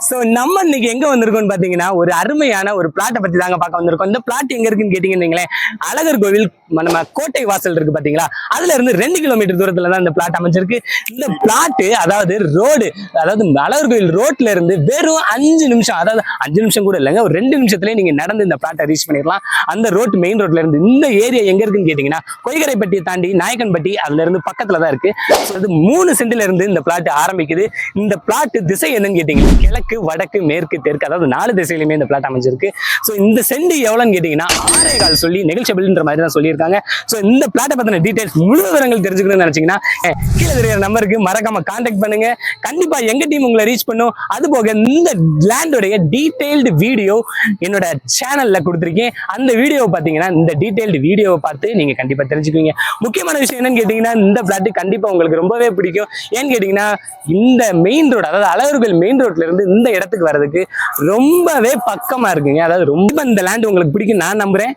So நம்ம இன்னைக்கு எங்க வந்திருக்கோம்னு பாத்தீங்கன்னா ஒரு அருமையான ஒரு பிளாட்டை பத்தி தாங்க பார்க்க வந்திருக்கோம். இந்த பிளாட் எங்க இருக்குன்னு கேட்டீங்கன்னு அழகர் கோவில் நம்ம கோட்டை வாசல் இருக்கு பாத்தீங்களா, அதுல இருந்து 2 கிலோமீட்டர் தூரத்துல தான் இந்த பிளாட் அமைஞ்சிருக்கு. இந்த பிளாட் அதாவது ரோடு, அதாவது அழகர் கோவில் ரோட்ல இருந்து வெறும் 5 நிமிஷம், அதாவது 5 நிமிஷம் கூட இல்லைங்க, ஒரு 2 நிமிஷத்துலயே நீங்க நடந்து இந்த பிளாட்டை ரீச் பண்ணிடலாம். அந்த ரோட் மெயின் ரோட்ல இருந்து இந்த ஏரியா எங்க இருக்குன்னு கேட்டீங்கன்னா கொய்கரைப்பட்டியை தாண்டி நாயக்கன்பட்டி, அதுல இருந்து பக்கத்துல தான் இருக்கு. அது 3 சென்ட்ல இருந்து இந்த பிளாட் ஆரம்பிக்குது. இந்த பிளாட் திசை என்னன்னு கேட்டீங்கன்னா கிழக்கு, வடக்கு, மேற்கு, தெற்கு, அதாவது 4 திசையிலுமே இந்த பிளாட் அமைஞ்சிருக்கு. சோ இந்த சென்ட் எவ்வளவுன்னு கேட்டீங்கன்னா 6.25 சொல்லி நெகோஷியபிள்ன்ற மாதிரி தான் சொல்லியிருக்காங்க. சோ இந்த பிளாட்டை பத்தின டீடைல்ஸ் முழு விவரங்கள் தெரிஞ்சுக்கணும்னு நினைச்சீங்கன்னா கீழே தெரியுற நம்பருக்கு மறக்காம கான்டாக்ட் பண்ணுங்க. கண்டிப்பா எங்க டீம் உங்களை ரீச் பண்ணும். அது போக இந்த லேண்டோடைய டீடைல்டு வீடியோ என்னோட சேனல்ல கொடுத்துருக்கேன். அந்த வீடியோவை பாத்தீங்கன்னா இந்த டீடைல்டு வீடியோவை பார்த்து நீங்க கண்டிப்பா தெரிஞ்சுக்குவீங்க. முக்கியமான விஷயம் என்னன்னு கேட்டீங்கன்னா இந்த பிளாட் கண்டிப்பா உங்களுக்கு ரொம்பவே பிடிக்கும். ஏன்னு கேட்டீங்கன்னா இந்த மெயின் ரோடு, அதாவது அழகர்கோவில் மெயின் ரோட்ல இருந்து இந்த இடத்துக்கு வர்றதுக்கு ரொம்பவே பக்கமா இருக்குங்க. அதாவது ரொம்ப இந்த லேண்ட் உங்களுக்கு பிடிக்கும் நான் நம்புறேன்.